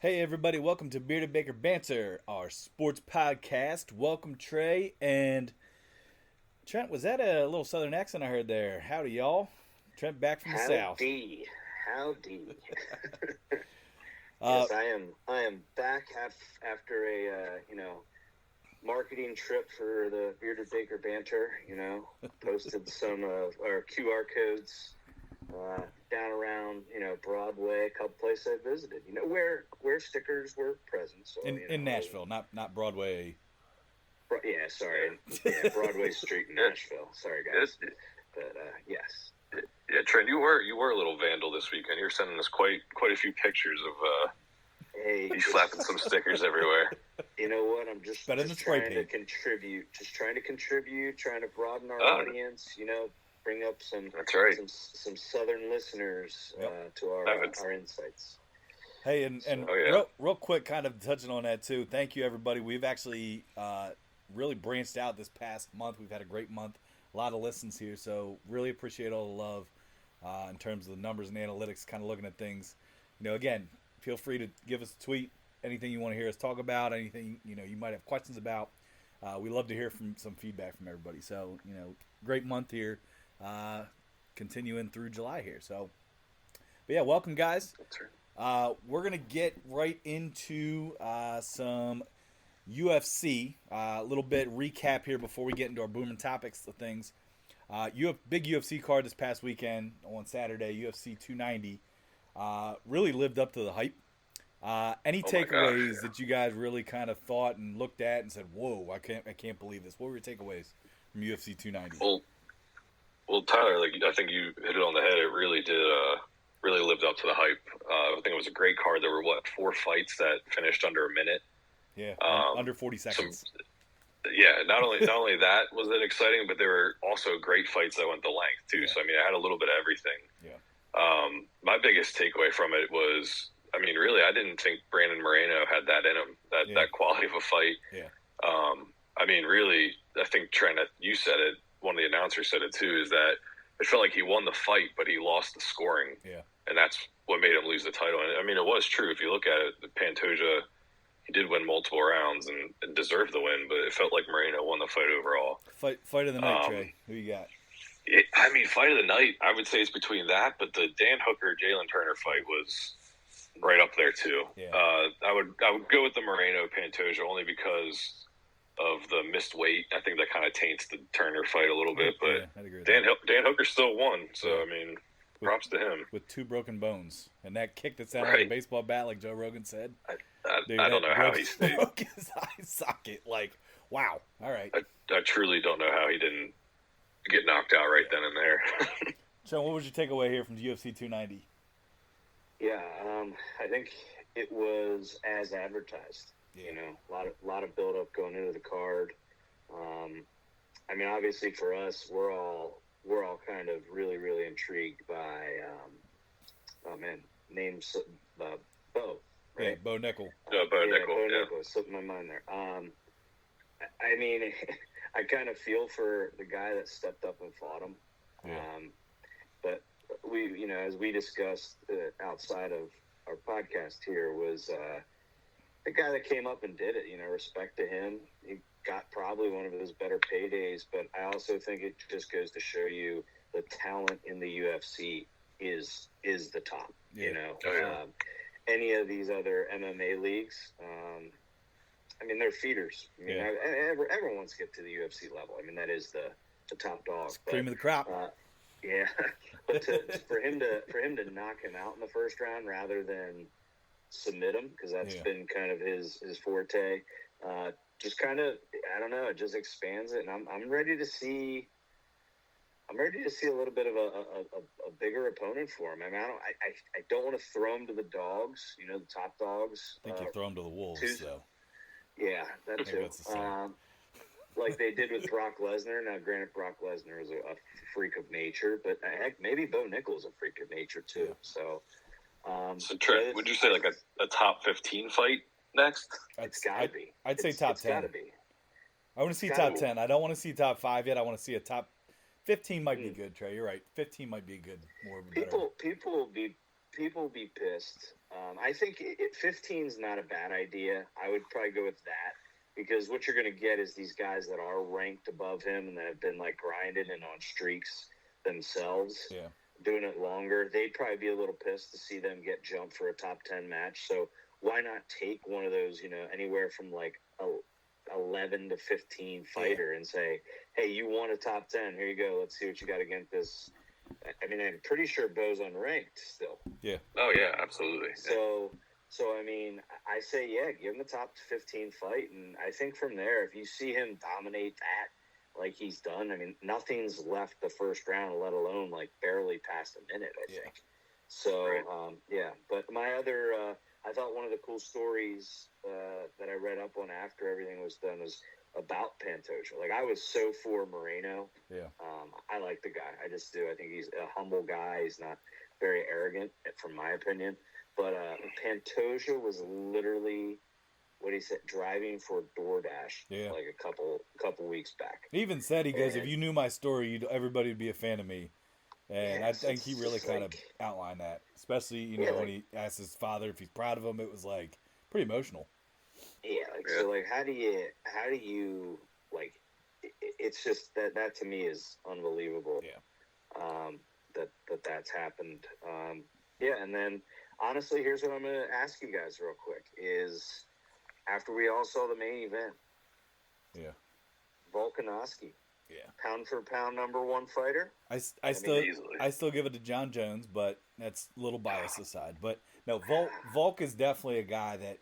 Hey everybody, welcome to Baker Banter, our sports podcast. Welcome Trey and Trent. Was that a little southern accent I heard there? Howdy y'all. Trent back from the south. Howdy, howdy. Uh, Yes, I am back after a marketing trip for the Bearded Baker Banter. Posted some of our QR codes down around Broadway, a couple places I visited. Where stickers were present. So in Nashville, not Broadway. Yeah, sorry, yeah, Broadway Street in Nashville. Sorry guys, but yes. Yeah, Trent, you were a little vandal this weekend. You're sending us quite a few pictures of Hey, you slapping some stickers everywhere. You know what? I'm just trying to contribute. Just trying to contribute. Trying to broaden our audience. Bring up some. That's right. Some southern listeners to our insights. Hey, and real quick, kind of touching on that too. Thank you, everybody. We've actually really branched out this past month. We've had a great month. A lot of listens here, so really appreciate all the love in terms of the numbers and analytics. Kind of looking at things. Again, feel free to give us a tweet. Anything you want to hear us talk about, anything you might have questions about. We love to hear from some feedback from everybody. So great month here, continuing through July here. So, but yeah, welcome guys. We're gonna get right into some UFC. A little bit recap here before we get into our booming topics of things. Big UFC card this past weekend on Saturday, UFC 290. Really lived up to the hype. Any takeaways that you guys really kind of thought and looked at and said, "Whoa, I can't believe this"? What were your takeaways from UFC 290? Well, Tyler, I think you hit it on the head. It really did. Really lived up to the hype. I think it was a great card. There were 4 fights that finished under a minute. Yeah, under 40 seconds. Not only that was it exciting, but there were also great fights that went the length too. Yeah. So I had a little bit of everything. Yeah. My biggest takeaway from it was, really, I didn't think Brandon Moreno had that in him. That quality of a fight. Yeah. Really, I think Trent, you said it. One of the announcers said it too. Is that it felt like he won the fight, but he lost the scoring. Yeah. And that's what made him lose the title. And it was true. If you look at it, the Pantoja, he did win multiple rounds and deserved the win, but it felt like Moreno won the fight overall. Fight of the night, Trey. Who you got? Fight of the night, I would say it's between that, but the Dan Hooker Jalen Turner fight was right up there too. Yeah. I would go with the Moreno Pantoja only because of the missed weight. I think that kind of taints the Turner fight a little bit, but Dan Hooker still won, so props to him. With 2 broken bones. And that kick that sounded like a baseball bat, like Joe Rogan said. I don't know how he stayed. Broke his eye socket. Like, wow. All right. I truly don't know how he didn't get knocked out right then and there. So what was your takeaway here from UFC 290? Yeah, I think it was as advertised. Yeah. A lot of build up going into the card. Obviously for us, we're all kind of really, really intrigued by names Bo. Right? Yeah, Bo Nickel. Bo Nickel. Bo Nickel slipped my mind there. I kind of feel for the guy that stepped up and fought him. Yeah. But we, as we discussed outside of our podcast here, was the guy that came up and did it. Respect to him. He got probably one of his better paydays, but I also think it just goes to show you the talent in the UFC is the top. Yeah. Any of these other MMA leagues, they're feeders. Everyone wants to get to the UFC level. That is the top dog. It's cream of the crop. Yeah, but for him to knock him out in the first round rather than submit him, because that's been kind of his forte. Just kind of, I don't know, it just expands it, and I'm ready to see. I'm ready to see a little bit of a bigger opponent for him. I don't want to throw him to the dogs, the top dogs. I think you throw him to the wolves, though. Yeah, that too. Like they did with Brock Lesnar. Now, granted, Brock Lesnar is a freak of nature, but heck, maybe Bo Nickel's a freak of nature too. So, Trent, would you say like a top 15 fight next? It's gotta be. I'd say top 10. Gotta be. I want to see top 10. I don't want to see top 5 yet. I want to see a top 15. Might be good, Trey. You're right. 15 might be good. More of a People will be pissed I think 15 is not a bad idea. I would probably go with that because what you're going to get is these guys that are ranked above him and that have been like grinded and on streaks themselves, doing it longer. They'd probably be a little pissed to see them get jumped for a top 10 match. So why not take one of those, anywhere from like a 11 to 15 fighter and say, hey, you want a top 10? Here you go. Let's see what you got against this. I mean, I'm pretty sure Bo's unranked still. Yeah. Oh, yeah, absolutely. So I mean, I say, give him the top 15 fight. And I think from there, if you see him dominate that like he's done, I mean, nothing's left the first round, let alone like barely past a minute, I think. So, right. But my other, I thought one of the cool stories that I read up on after everything was done was about Pantoja. Like, I was so for Moreno. Yeah. I like the guy. I just do. I think he's a humble guy. He's not very arrogant, from my opinion. But Pantoja was literally, what he said, driving for DoorDash like a couple weeks back. He even said, he goes, if you knew my story, everybody would be a fan of me. And I think he really kind of outlined that, especially, when he asked his father if he's proud of him. It was like pretty emotional. Yeah, so like, how do you like? It's just that to me is unbelievable. Yeah. That's happened. And then honestly, here's what I'm going to ask you guys real quick: is after we all saw the main event, Volkanovski. Yeah. Pound for pound number one fighter. I still give it to John Jones, but that's a little bias aside. But no, Volk is definitely a guy that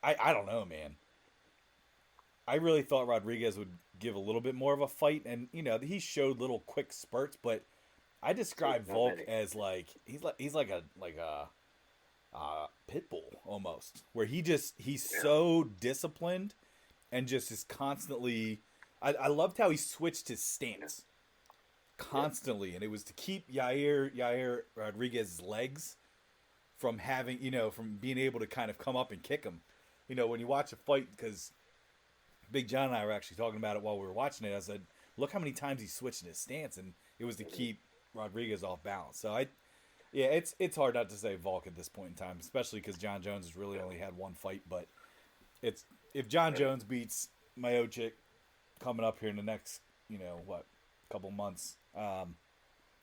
I don't know, man. I really thought Rodriguez would give a little bit more of a fight, and he showed little quick spurts, but I describe Volk as like he's like a pit bull almost, where he's so disciplined and just is constantly. I loved how he switched his stance constantly, and it was to keep Yair Rodriguez's legs from having, from being able to kind of come up and kick him. When you watch a fight, because Big John and I were actually talking about it while we were watching it, I said, look how many times he switched in his stance, and it was to keep Rodriguez off balance. So it's hard not to say Volk at this point in time, especially because John Jones has really only had one fight. But if John Jones beats Miocic coming up here in the next, couple months, I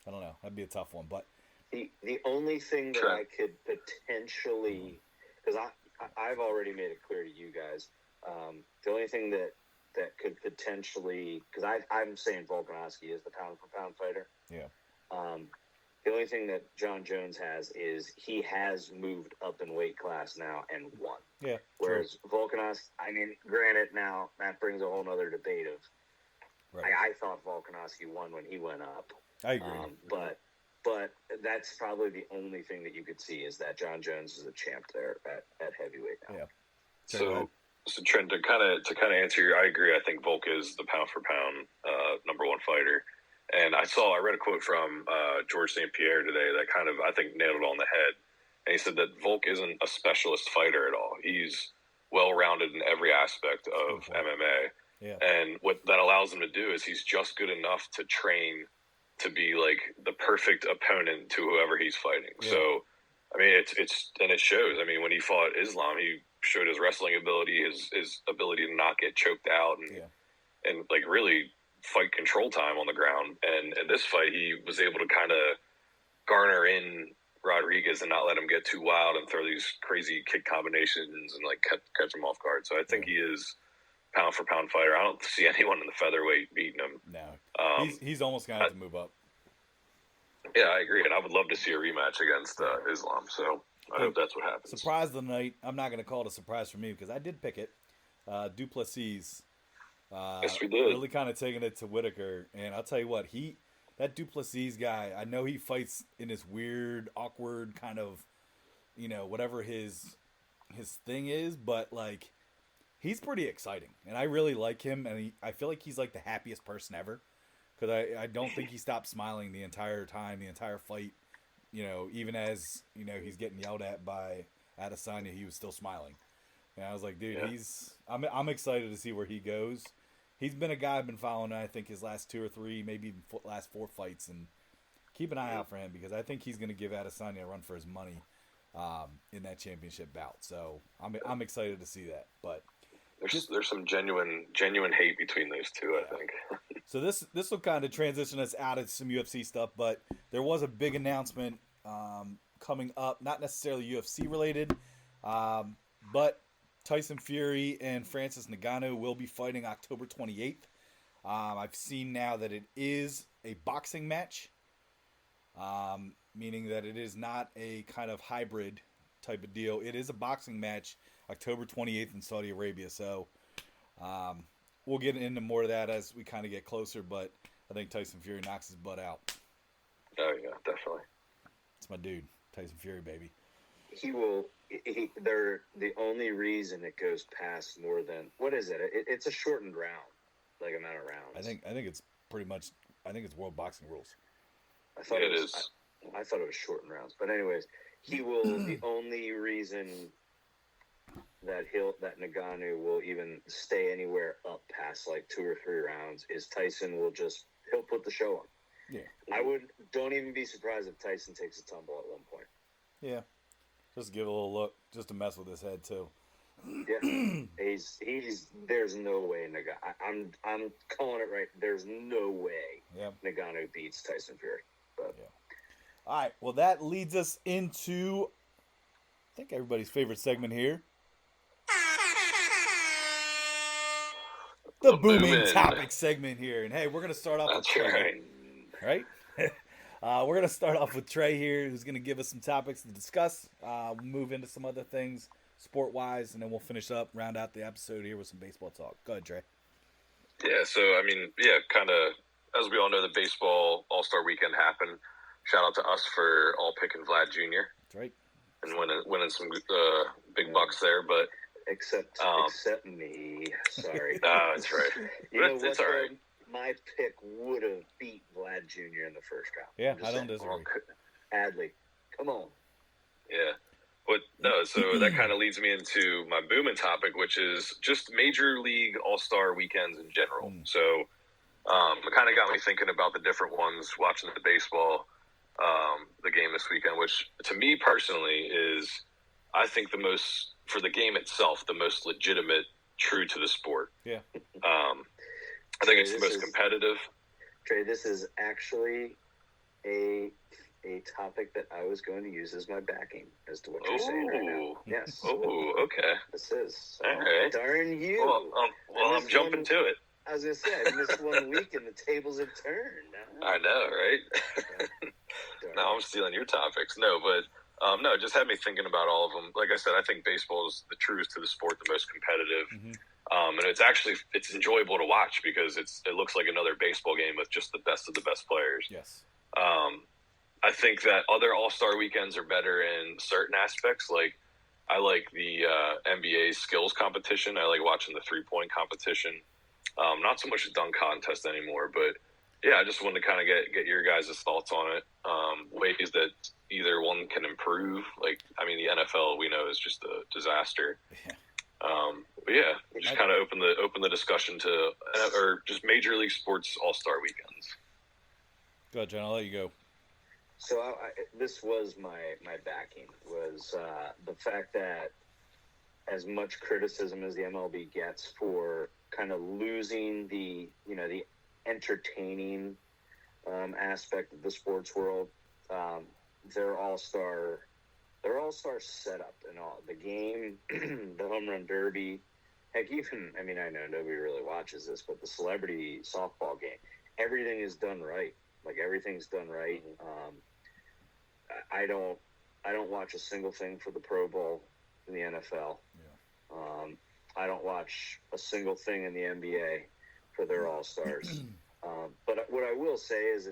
don't know. That'd be a tough one. But the only thing that I could potentially, because I've already made it clear to you guys, the only thing that could potentially, because I'm saying Volkanovski is the pound for pound fighter. Yeah. The only thing that John Jones has is he has moved up in weight class now and won. Yeah. Whereas Volkanovski, I mean, granted, now that brings a whole other debate of. Right. I thought Volkanovski won when he went up. I agree. But that's probably the only thing that you could see is that John Jones is a champ there at heavyweight now. Yeah. So Trent, to kind of answer I agree. I think Volk is the pound for pound number one fighter. And I read a quote from George St. Pierre today that kind of, I think, nailed it on the head. And he said that Volk isn't a specialist fighter at all. He's well-rounded in every aspect of MMA. Yeah. And what that allows him to do is he's just good enough to train to be like the perfect opponent to whoever he's fighting. Yeah. So, I mean, it shows. I mean, when he fought Islam, he showed his wrestling ability, his ability to not get choked out and like really fight control time on the ground. And in this fight, he was able to kind of garner in Rodriguez and not let him get too wild and throw these crazy kick combinations and like catch him off guard. So I think he is pound for pound fighter. I don't see anyone in the featherweight beating him. No, he's almost gonna have to move up. Yeah, I agree, and I would love to see a rematch against Islam. So I hope that's what happens. Surprise of the night. I'm not gonna call it a surprise for me because I did pick it. Duplessis. Yes, we did. Really kind of taking it to Whitaker, and I'll tell you what, that Duplessis guy, I know he fights in this weird, awkward kind of, whatever his thing is, but like, he's pretty exciting, and I really like him, and I feel like he's like the happiest person ever, because I don't think he stopped smiling the entire time, the entire fight, even as, he's getting yelled at by Adesanya, he was still smiling. And I was like, dude, I'm excited to see where he goes. He's been a guy I've been following, I think, his last 2 or 3, maybe even last 4 fights, and keep an eye out for him because I think he's going to give Adesanya a run for his money. in that championship bout. So I'm excited to see that. But there's some genuine hate between those two, I think. So this will kind of transition us out of some UFC stuff, but there was a big announcement coming up, not necessarily UFC related, but Tyson Fury and Francis Ngannou will be fighting October 28th. I've seen now that it is a boxing match, meaning that it is not a kind of hybrid type of deal. It is a boxing match, October 28th in Saudi Arabia. So we'll get into more of that as we kind of get closer, but I think Tyson Fury knocks his butt out. Oh, yeah, definitely. It's my dude, Tyson Fury, baby. They're the only reason it goes past more than, what is it? It's a shortened round, like amount of rounds. I think it's pretty much, I think it's world boxing rules. I thought it is. I thought it was shortened rounds. But anyways, the only reason that Ngannou will even stay anywhere up past like 2 or 3 rounds is Tyson he'll put the show on. Yeah. Don't even be surprised if Tyson takes a tumble at one point. Yeah. Just give it a little look, just to mess with his head too. Yeah. There's no way I'm calling it right. There's no way Ngannou beats Tyson Fury. But all right. Well, that leads us into, I think, everybody's favorite segment here. The booming topic segment here. And hey, we're going to start off with Trey. Right? We're going to start off with Trey here, who's going to give us some topics to discuss. We'll move into some other things, sport-wise, and then we'll finish up, round out the episode here with some baseball talk. Go ahead, Trey. Yeah, so, I mean, kind of, as we all know, the baseball All-Star Weekend happened. Shout out to us for all picking Vlad Jr. That's right. And winning some big bucks there, but... Except me. Sorry. That's right. It's all right. My pick would have beat Vlad Jr. in the first round. Yeah, I don't disagree. Adley, come on. Yeah. But no, so that kind of leads me into my booming topic, which is just Major League All-Star weekends in general. So it kind of got me thinking about the different ones, watching the baseball, the game this weekend, which to me personally is, I think for the game itself, the most legitimate, true to the sport. Yeah. I think it's the most competitive. Trey, this is actually a topic that I was going to use as my backing as to what you're saying right now. Yes. Oh, okay. This is. All right. Darn you. Well, I'm jumping to it. I was going to say, I missed 1 week and the tables have turned. I know, right? No, I'm stealing your topics. No, but no, it just had me thinking about all of them. Like I said, I think baseball is the truest to the sport, the most competitive. Mm-hmm. And it's enjoyable to watch because it looks like another baseball game with just the best of the best players. Yes. I think that other All-Star weekends are better in certain aspects. Like, I like the NBA skills competition. I like watching the 3-point competition. Not so much a dunk contest anymore, but yeah, I just wanted to kind of get your guys' thoughts on it. Ways that either one can improve. Like, I mean, the NFL we know is just a disaster. Yeah. But yeah, just kind of open the discussion to or just Major League Sports All-Star weekends. Go ahead, John. I'll let you go. So this was my backing was the fact that as much criticism as the MLB gets for kind of losing the entertaining aspect of the sports world, their all-star setup and all the game, the home run derby, heck, even I know nobody really watches this, but the celebrity softball game, everything is done right. Like, everything's done right. I don't watch a single thing for the Pro Bowl in the NFL. Yeah. I don't watch a single thing in the NBA for their All-Stars. But what I will say is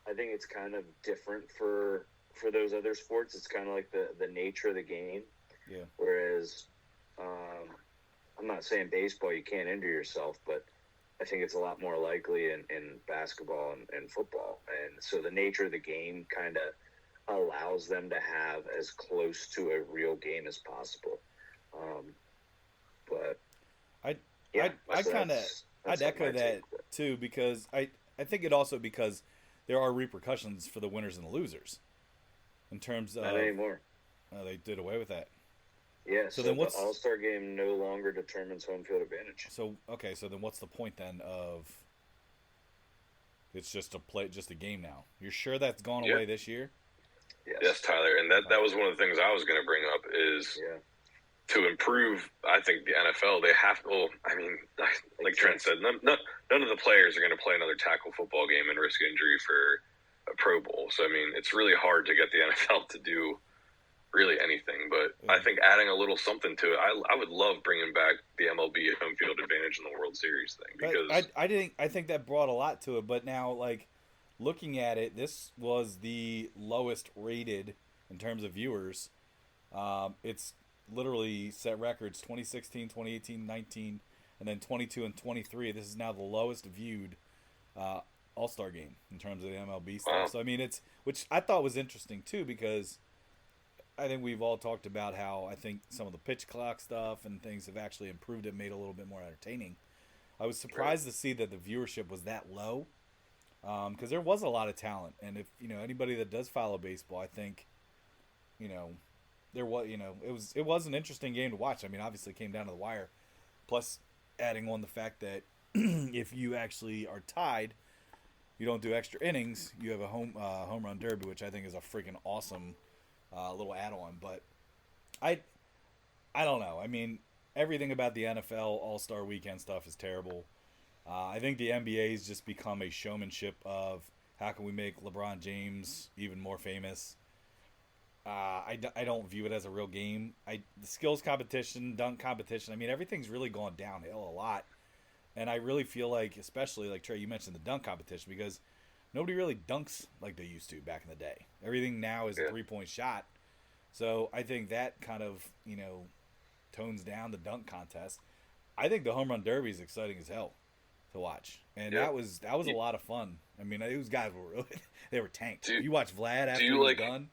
I think it's kind of different for those other sports. It's kind of like the nature of the game. Yeah. Whereas I'm not saying baseball you can't injure yourself, but I think it's a lot more likely in basketball and football. And so the nature of the game kind of allows them to have as close to a real game as possible. But I'd echo that too, because I think it also because there are repercussions for the winners and the losers. in terms of not anymore. They did away with that. Yeah. So then, what's the All-Star game no longer determines home field advantage? So okay, so then what's the point then of? It's just a game now. You're sure that's gone away this year? Yes, Tyler, and that was one of the things I was going to bring up is to improve. I think the NFL they have. Well, I mean, like Trent said, none of the players are going to play another tackle football game and risk injury for a Pro Bowl. So I mean, it's really hard to get the NFL to do really anything. But I think adding a little something to it, I would love bringing back the MLB home field advantage in the World Series thing because I think that brought a lot to it. But now, like looking at it, this was the lowest rated in terms of viewers. It's literally set records 2016, 2018, 19, and then 22 and 23. This is now the lowest viewed All-Star game in terms of the MLB stuff. Wow. So I mean, which I thought was interesting too because I think we've all talked about how I think some of the pitch clock stuff and things have actually improved it, made it a little bit more entertaining. I was surprised to see that the viewership was that low because there was a lot of talent, and if anybody that does follow baseball, I think there was it was an interesting game to watch. I mean, obviously it came down to the wire. Plus, adding on the fact that if you actually are tied, you don't do extra innings. You have a home run derby, which I think is a freaking awesome little add-on. But I don't know. I mean, everything about the NFL All-Star Weekend stuff is terrible. I think the NBA's just become a showmanship of how can we make LeBron James even more famous. I don't view it as a real game. The skills competition, dunk competition, I mean, everything's really gone downhill a lot. And I really feel like, especially like Trey, you mentioned the dunk competition, because nobody really dunks like they used to back in the day. Everything now is a three-point shot. So I think that kind of, tones down the dunk contest. I think the home run derby is exciting as hell to watch. And that was a lot of fun. I mean, those guys were really, they were tanked. You watch Vlad after he was done.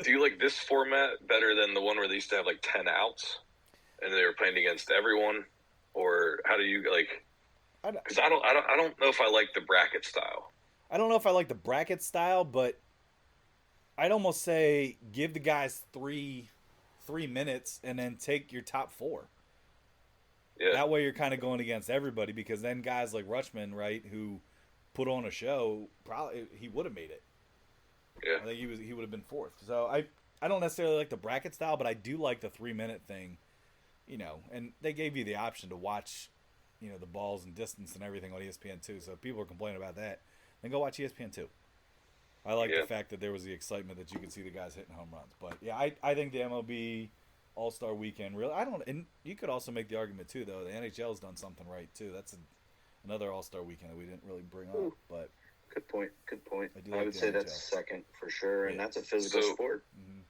Do you like this format better than the one where they used to have like 10 outs and they were playing against everyone? Or how do you like? Because I don't know if I like the bracket style. I don't know if I like the bracket style, but I'd almost say give the guys three minutes and then take your top four. Yeah. That way you're kind of going against everybody, because then guys like Rutschman, right, who put on a show, probably he would have made it. Yeah. I think he would have been fourth. So I don't necessarily like the bracket style, but I do like the 3-minute thing. And they gave you the option to watch, the balls and distance and everything on ESPN2. So if people are complaining about that, then go watch ESPN2. I like the fact that there was the excitement that you could see the guys hitting home runs. But yeah, I think the MLB All-Star Weekend really. And you could also make the argument too, though. The NHL's done something right too. That's another All-Star Weekend that we didn't really bring up. But good point. I would say that's second for sure, and that's a physical sport. Mm-hmm.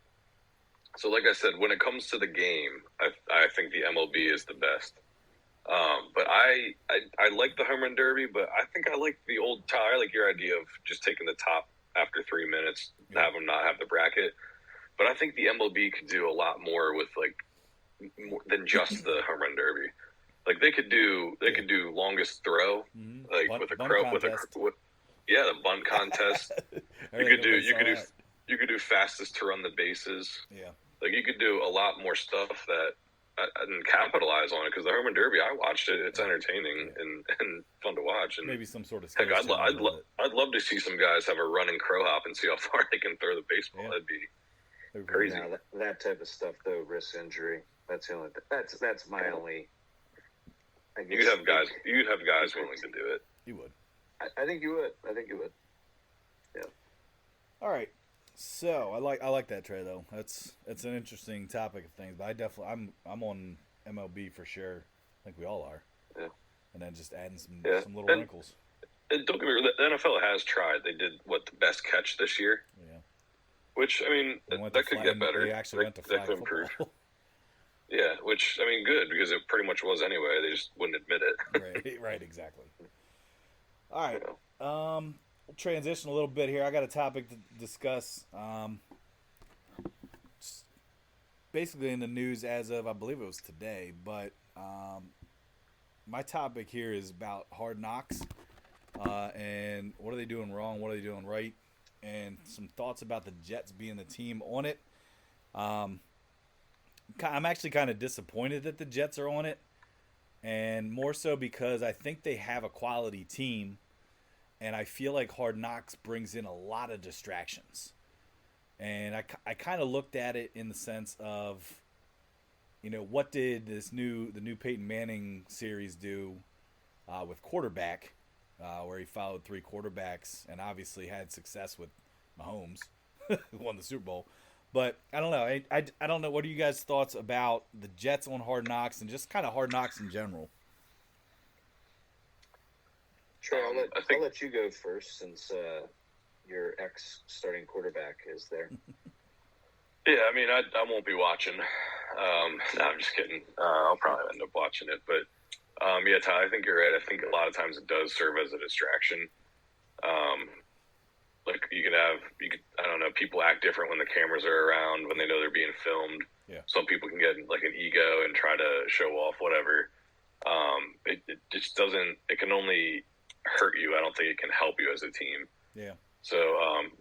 So, like I said, when it comes to the game, I think the MLB is the best. But I like the home run derby, but I think I like the old tie. I like your idea of just taking the top after 3 minutes, have them not have the bracket. But I think the MLB could do a lot more with more than just the home run derby. Like they could do longest throw, like bunt, with a crow the bunt contest. You could do fastest to run the bases. Yeah. Like you could do a lot more stuff that and capitalize on it, because the home run derby, I watched it. It's entertaining and fun to watch. And maybe some sort of heck, I'd love to see some guys have a running crow hop and see how far they can throw the baseball. Yeah. That'd be crazy. Now, that type of stuff though, risk injury. That's the only. That's my only. You'd have guys willing to do it. You would. I think you would. Yeah. All right. So I like that, Trey, though. It's an interesting topic of things, but I'm on MLB for sure. I think we all are. Yeah. And then just adding some little wrinkles. And don't get me wrong, the NFL has tried. They did the best catch this year. Yeah. Which that could get better. They actually went to flag football. Yeah, which good, because it pretty much was anyway. They just wouldn't admit it. Right, exactly. All right. We'll transition a little bit here. I got a topic to discuss. Basically in the news as of, I believe it was today, but my topic here is about Hard Knocks and what are they doing wrong, what are they doing right, and some thoughts about the Jets being the team on it. I'm actually kind of disappointed that the Jets are on it, and more so because I think they have a quality team, and I feel like Hard Knocks brings in a lot of distractions. And I kind of looked at it in the sense of, what did the new Peyton Manning series do with quarterback, where he followed 3 quarterbacks and obviously had success with Mahomes, who won the Super Bowl. But I don't know. I don't know. What are you guys' thoughts about the Jets on Hard Knocks and just kind of Hard Knocks in general? Sure, I'll let you go first since your ex-starting quarterback is there. Yeah, I mean, I won't be watching. No, I'm just kidding. I'll probably end up watching it. But, yeah, Ty, I think you're right. I think a lot of times it does serve as a distraction. Like, I don't know, people act different when the cameras are around, when they know they're being filmed. Yeah. Some people can get, like, an ego and try to show off whatever. It just doesn't – it can only hurt you. I don't think it can help you as a team. Yeah. So,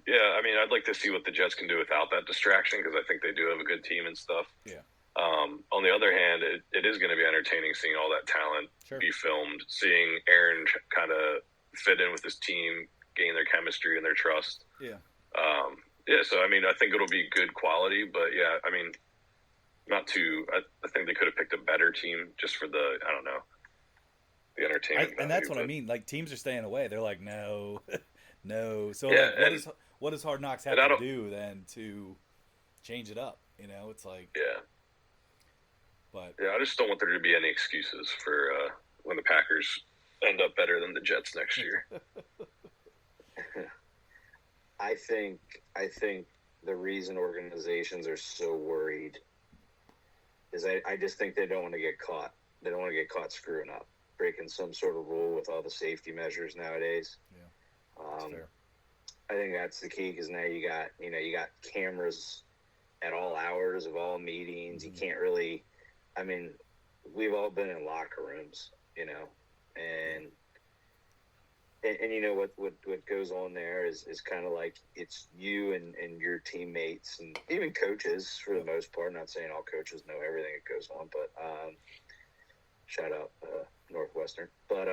yeah, I mean, I'd like to see what the Jets can do without that distraction because I think they do have a good team and stuff. Yeah. On the other hand, it is going to be entertaining seeing all that talent be filmed, seeing Aaron kind of fit in with his team, gain their chemistry and their trust. Yeah. Yeah, so, I mean, I think it'll be good quality, but, yeah, I mean, not too – I think they could have picked a better team just for the, I don't know, the entertainment. And that's what I mean. Like, teams are staying away. They're like, no, no. So, yeah, like, what does Hard Knocks have to do then to change it up? It's like – Yeah. But yeah, I just don't want there to be any excuses for when the Packers end up better than the Jets next year. I think the reason organizations are so worried is I just think they don't want to get caught. They don't want to get caught screwing up, breaking some sort of rule with all the safety measures nowadays. Yeah, that's fair. I think that's the key because now you got cameras at all hours of all meetings. Mm-hmm. You can't really. I mean, we've all been in locker rooms, and what goes on there is kind of like it's you and your teammates and even coaches for the most part. I'm not saying all coaches know everything that goes on, but shout out Northwestern. But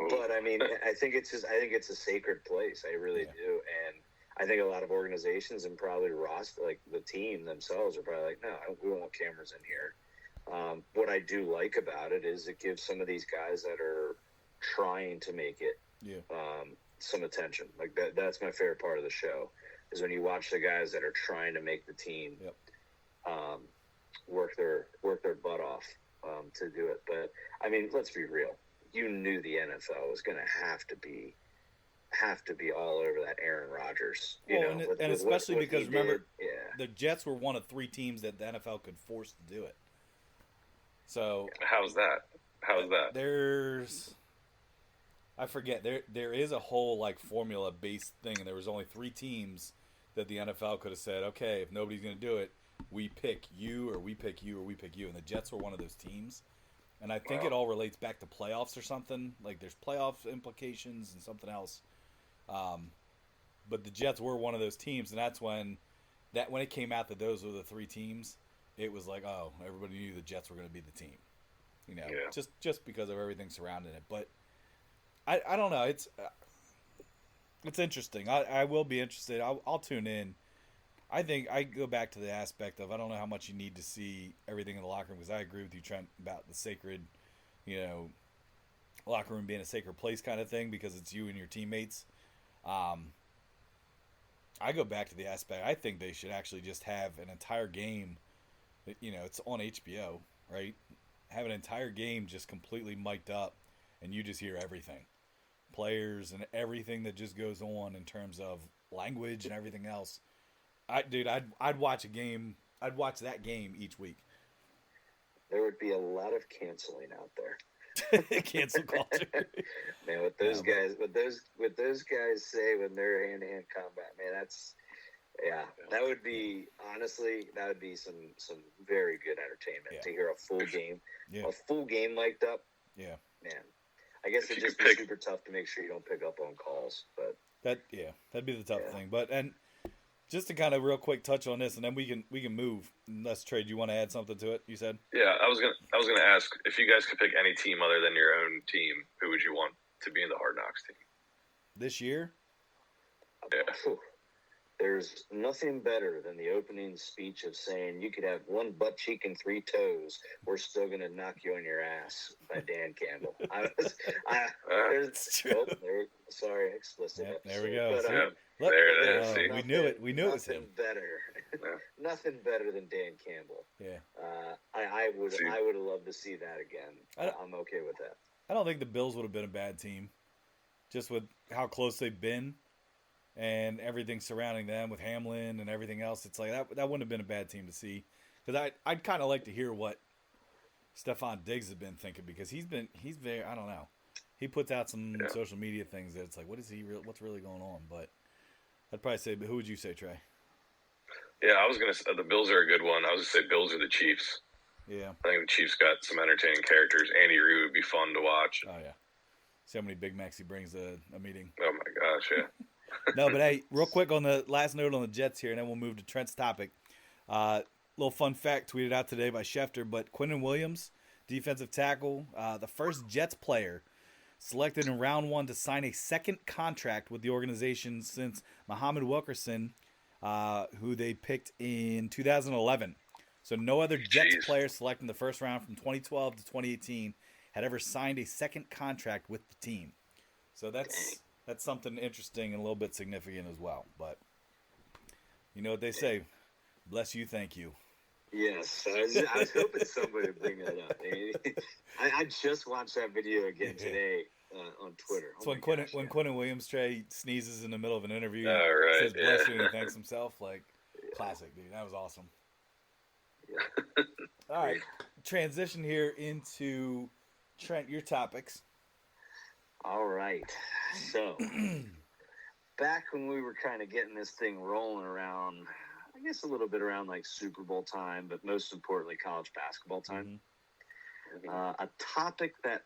but I mean, I think it's a sacred place. I really do, and I think a lot of organizations and probably roster, like the team themselves, are probably like, no, we don't want cameras in here. What I do like about it is it gives some of these guys that are trying to make it some attention. Like that's my favorite part of the show is when you watch the guys that are trying to make the team work their butt off to do it. But I mean, let's be real. You knew the NFL was going to have to be all over that Aaron Rodgers. And especially because remember, the Jets were one of 3 teams that the NFL could force to do it. So how's that? I forget. There is a whole like formula based thing, and there was only 3 teams that the NFL could have said, okay, if nobody's going to do it, we pick you, or we pick you, or we pick you, and the Jets were one of those teams. And I think it all relates back to playoffs or something. Like there's playoff implications and something else. But the Jets were one of those teams, and that's when it came out that those were the 3 teams, it was like, oh, everybody knew the Jets were going to be the team. Just because of everything surrounding it. But I don't know. It's interesting. I will be interested. I'll tune in. I think I go back to the aspect of I don't know how much you need to see everything in the locker room because I agree with you, Trent, about the sacred, locker room being a sacred place kind of thing because it's you and your teammates. I go back to the aspect. I think they should actually just have an entire game. It's on HBO, right? Have an entire game just completely mic'd up, and you just hear everything, players and everything that just goes on in terms of language and everything else. I'd watch a game. I'd watch that game each week. There would be a lot of canceling out there. Cancel culture. Man, what those guys say when they're hand-to-hand combat, man, that would be honestly some very good entertainment to hear a full game mic'd up. Yeah, man. I guess it'd just be super tough to make sure you don't pick up on calls, but That'd be the tough thing. But and just to kind of real quick touch on this, and then we can move. Unless Trey, you want to add something to it? You said. Yeah, I was gonna ask if you guys could pick any team other than your own team, who would you want to be in the Hard Knocks team this year? Yeah. There's nothing better than the opening speech of saying you could have one butt cheek and 3 toes. We're still going to knock you on your ass by Dan Campbell. Sorry, explicit. Yep, there we go. But, there it is. We knew it. We knew it was him. Nothing better than Dan Campbell. Yeah. I would have loved to see that again. I'm okay with that. I don't think the Bills would have been a bad team, just with how close they've been. And everything surrounding them with Hamlin and everything else, it's like that wouldn't have been a bad team to see. Because I'd kind of like to hear what Stephon Diggs has been thinking, because he's very, I don't know. He puts out some social media things that it's like, what's really going on? But I'd probably say, but who would you say, Trey? Yeah, I was gonna say the Bills are a good one. I was gonna say Bills or the Chiefs. Yeah, I think the Chiefs got some entertaining characters. Andy Reid would be fun to watch. Oh yeah, see how many Big Macs he brings to a meeting. Oh my gosh, yeah. No, but hey, real quick on the last note on the Jets here, and then we'll move to Trent's topic. Little fun fact tweeted out today by Schefter, but Quinnen Williams, defensive tackle, the first Jets player selected in round 1 to sign a second contract with the organization since Muhammad Wilkerson, who they picked in 2011. So no other Jets player selected in the first round from 2012 to 2018 had ever signed a second contract with the team. So that's something interesting and a little bit significant as well. But you know what they say, bless you, thank you. Yes, I was hoping somebody would bring that up. I just watched that video again today on Twitter. It's when Quinnen Williams, Trey, sneezes in the middle of an interview, says bless you and thanks himself. Like, classic, dude. That was awesome. Yeah. All right, transition here into Trent, your topics. All right. So, back when we were kind of getting this thing rolling around, I guess a little bit around like Super Bowl time, but most importantly, college basketball time, a topic that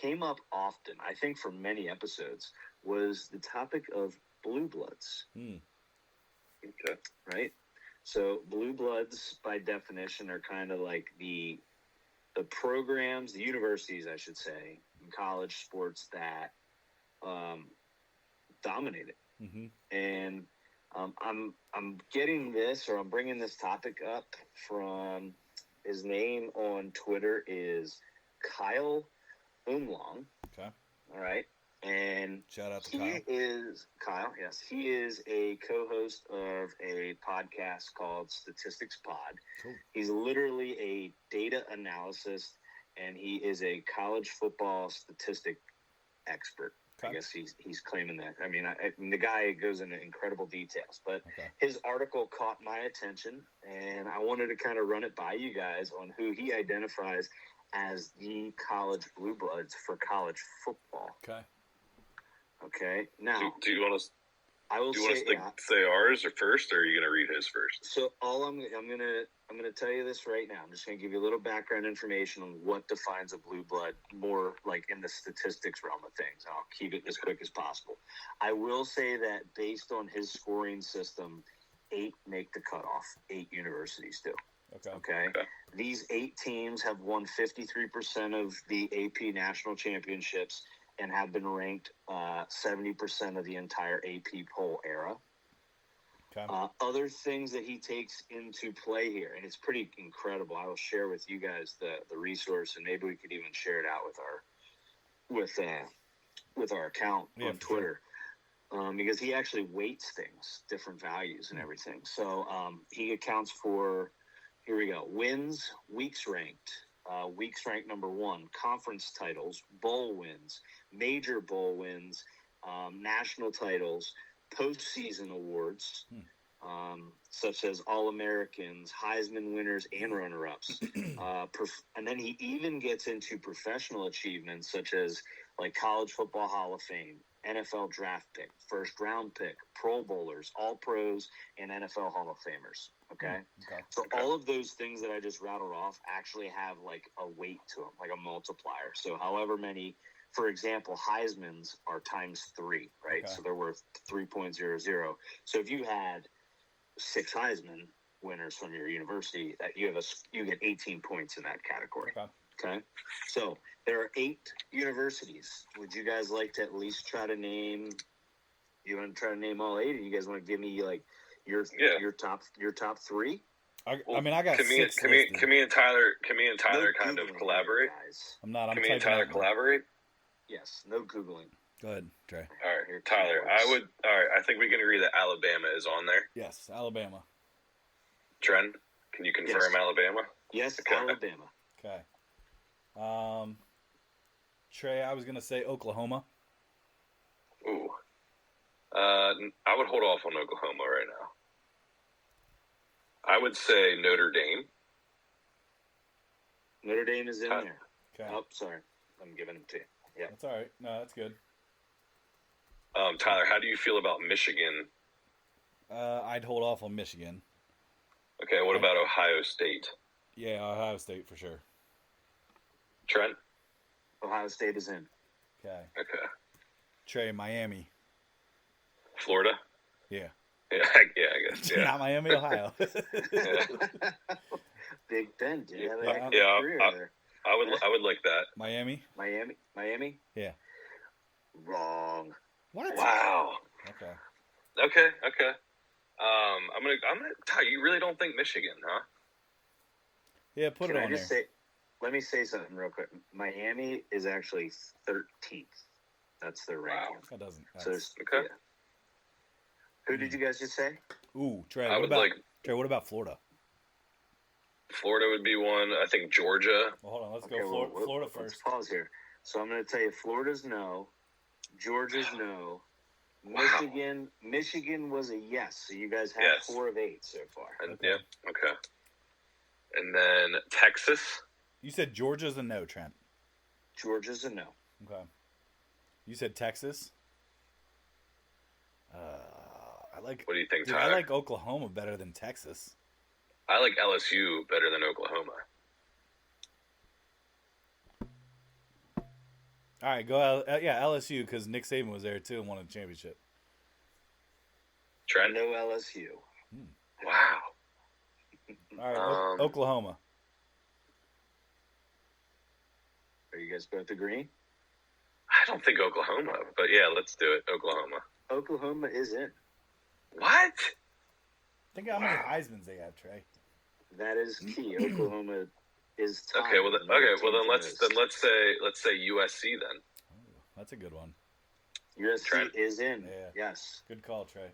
came up often, I think for many episodes, was the topic of blue bloods. Okay. Right? So, blue bloods, by definition, are kind of like the programs, the universities, I should say, in college sports that dominated. And I'm getting this, or I'm bringing this topic up from, his name on Twitter is Kyle Umlong. Okay. All right. And shout out to Kyle. He is Kyle. Yes, he is a co-host of a podcast called Statistics Pod. Cool. He's literally a data analyst, and he is a college football statistic expert. Okay. I guess he's claiming that. I mean, the guy goes into incredible details, but his article caught my attention, and I wanted to kind of run it by you guys on who he identifies as the college blue bloods for college football. Okay. Now, do you want to? I will say ours or first, or are you going to read his first? So I'm gonna tell you this right now. I'm just gonna give you a little background information on what defines a blue blood, more like in the statistics realm of things. I'll keep it as quick as possible. I will say that based on his scoring system, 8 make the cutoff. 8 universities do. Okay. These 8 teams have won 53% of the AP national championships and have been ranked 70% of the entire AP poll era. Other things that he takes into play here, and it's pretty incredible. I will share with you guys the resource, and maybe we could even share it out with our account on Twitter, because he actually weights things, different values and everything. So he accounts for, here we go, wins, weeks ranked number 1, conference titles, bowl wins, major bowl wins, national titles, postseason awards, such as All-Americans, Heisman winners, and runner-ups. And then he even gets into professional achievements such as like College Football Hall of Fame, NFL draft pick, first round pick, Pro Bowlers, All Pros, and NFL Hall of Famers. So all of those things that I just rattled off actually have like a weight to them, like a multiplier. So however many for example, Heisman's are times 3, right? Okay. So they're worth 3.00. So if you had 6 Heisman winners from your university, that you get 18 points in that category. Okay. So there are 8 universities. Would you guys like to at least try to name? You want to try to name all 8, or you guys want to give me like your top 3? I mean, I got can 6. Can me and Tyler kind of collaborate? I'm not. Can me and Tyler collaborate? Yes. No Googling. Go ahead, Trey. All right, Tyler. I think we can agree that Alabama is on there. Yes, Alabama. Trent, can you confirm Alabama? Yes, okay. Alabama. Okay. Trey, I was gonna say Oklahoma. Ooh. I would hold off on Oklahoma right now. I would say Notre Dame. Notre Dame is in there. Okay. Oh, sorry. I'm giving them to you. Yeah. That's all right. No, that's good. Tyler, how do you feel about Michigan? I'd hold off on Michigan. Okay, what about Ohio State? Yeah, Ohio State for sure. Trent? Ohio State is in. Okay. Okay. Trey, Miami. Florida? Yeah. Yeah, I guess. Yeah. Not Miami, Ohio. Big Ben, dude. I would like that. Miami? Yeah. Wrong. What? Wow. Okay. I'm gonna Ty, you really don't think Michigan, huh? Yeah, put it on there. Let me say something real quick. Miami is actually 13th. That's their ranking. Wow. That doesn't. So okay. Yeah. Who did you guys just say? Ooh, Trey. Trey, what about Florida? Florida would be one. I think Georgia. Well, hold on. Let's go Florida first. Let's pause here. So I'm going to tell you Florida's no. Georgia's no. Michigan was a yes. So you guys have 4 of 8 so far. Yeah. Okay. And then Texas. You said Georgia's a no, Trent. Georgia's a no. Okay. You said Texas. What do you think, Tyler? I like Oklahoma better than Texas. I like LSU better than Oklahoma. All right, go. LSU because Nick Saban was there too and won a championship. Trent? No LSU. Wow. All right, Oklahoma. Are you guys both agreeing? I don't think Oklahoma, but yeah, let's do it. Oklahoma is in. What? Think how many Heismans they have, Trey. That is key. Oklahoma is tied. Okay, well, let's say USC then. Oh, that's a good one. USC Trent. is in. Yeah. Yes. Good call, Trey.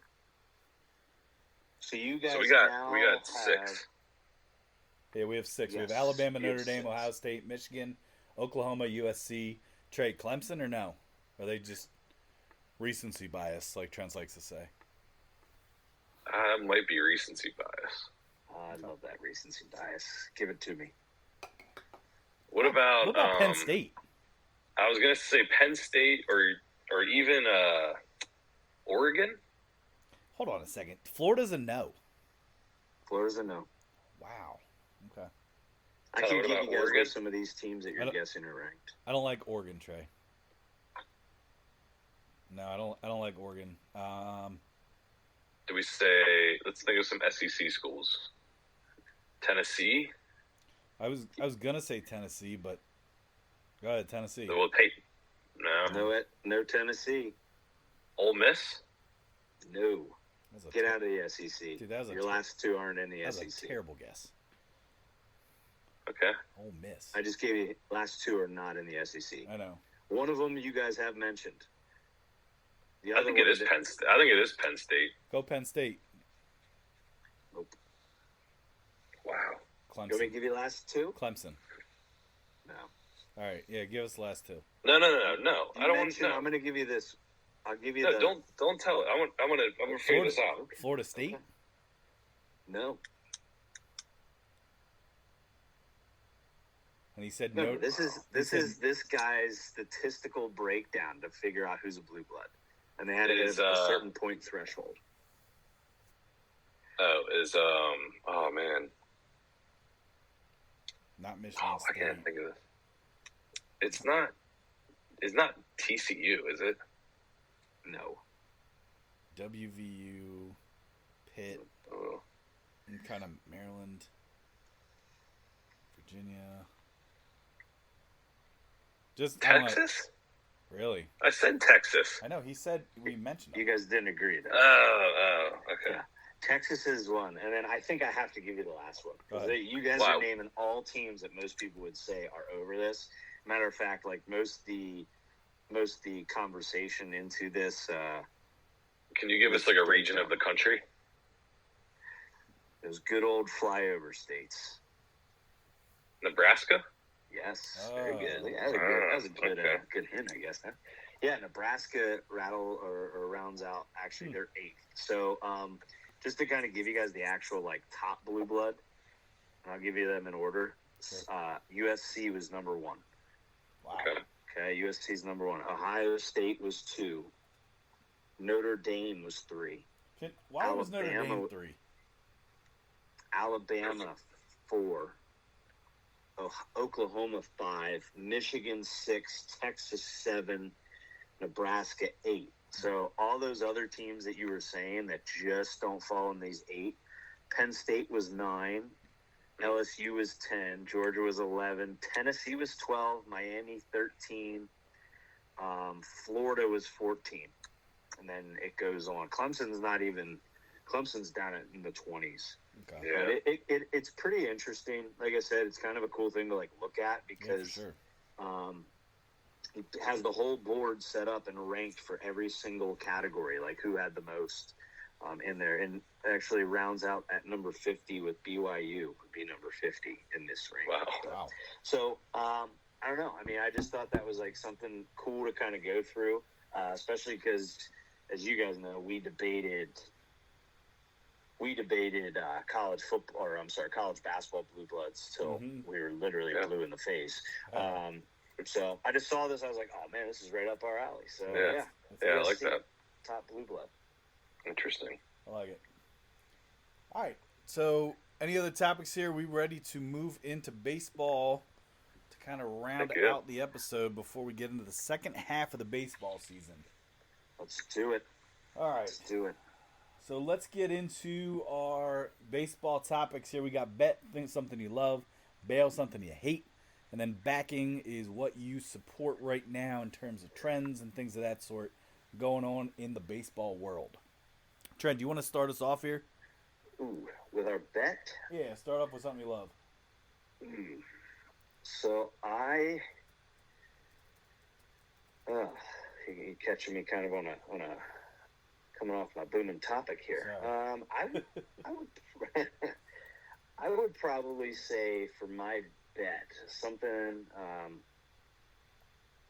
So you guys. So we got 6. Yeah, we have 6. Yes. We have Alabama, Notre Dame, Ohio State, Michigan, Oklahoma, USC. Trey, Clemson or no? Or are they just recency bias, like Trent likes to say? Might be recency bias. I love that recency bias. Give it to me. What about Penn State? I was gonna say Penn State or even Oregon. Hold on a second. Florida's a no. Florida's a no. Wow. Okay. I can give you guys what some of these teams that you're guessing are ranked. I don't like Oregon, Trey. No, I don't like Oregon. Do we say? Let's think of some SEC schools. Tennessee. I was gonna say Tennessee, but go ahead, Tennessee. Well, no Tennessee. Ole Miss. No. Get out of the SEC. Dude, your last 2 aren't in the SEC. That's a terrible guess. Okay. Ole Miss. I just gave you last 2 are not in the SEC. I know. One of them you guys have mentioned. I think it is Penn State. I think it is Penn State. Go Penn State. Nope. Wow. Clemson. You want me to give you the last 2? Clemson. No. All right. Yeah, give us the last 2. No. I don't want to. I'm going to give you this. I'll give you don't tell it. I'm gonna figure this out. Florida State? Okay. No. And he said no. This is this guy's statistical breakdown to figure out who's a blue blood, and they had it at a certain point threshold. Oh man. Not Michigan State. I can't think of it. It's not. It's not TCU, is it? No. WVU, Pitt, and kind of Maryland, Virginia. Just Texas? Really? I said Texas. I know. He said we mentioned it. You guys didn't agree, though. Okay. Yeah. Texas is one. And then I think I have to give you the last one. Because you guys are naming all teams that most people would say are over this. Matter of fact, like most the conversation into this. Can you give us like a region of the country? Those good old flyover states. Nebraska? Yes, very good. That was a good hint, I guess. Huh? Yeah, Nebraska rounds out. Actually, they're 8th. So, just to kind of give you guys the actual like top blue blood, and I'll give you them in order. USC was number 1. Wow. Okay, USC is number 1. Ohio State was 2. Notre Dame was 3. Why was Notre Dame 3? Alabama 4. Oklahoma 5, Michigan 6, Texas 7, Nebraska 8. So all those other teams that you were saying that just don't fall in these 8. Penn State was 9, LSU was 10, Georgia was 11, Tennessee was 12, Miami 13, Florida was 14, and then it goes on. Clemson's down in the 20s. Okay. Yeah. It's pretty interesting. Like I said, it's kind of a cool thing to like look at because it has the whole board set up and ranked for every single category, like who had the most in there, and actually rounds out at number 50 with BYU would be number 50 in this rank. Wow. So I don't know. I mean, I just thought that was like something cool to kind of go through, especially because, as you guys know, we debated college basketball blue bloods till we were literally blue in the face. So I just saw this. I was like, oh man, this is right up our alley. So I like that. Top blue blood. Interesting. I like it. All right. So any other topics here? We ready to move into baseball to kind of round out the episode before we get into the second half of the baseball season? Let's do it. All right. Let's do it. So let's get into our baseball topics here. We got bet, think something you love, bail, something you hate, and then backing is what you support right now in terms of trends and things of that sort going on in the baseball world. Trent, do you want to start us off here? Ooh, with our bet? Yeah, start off with something you love. So you're catching me kind of on a coming off my booming topic here. I would probably say for my bet something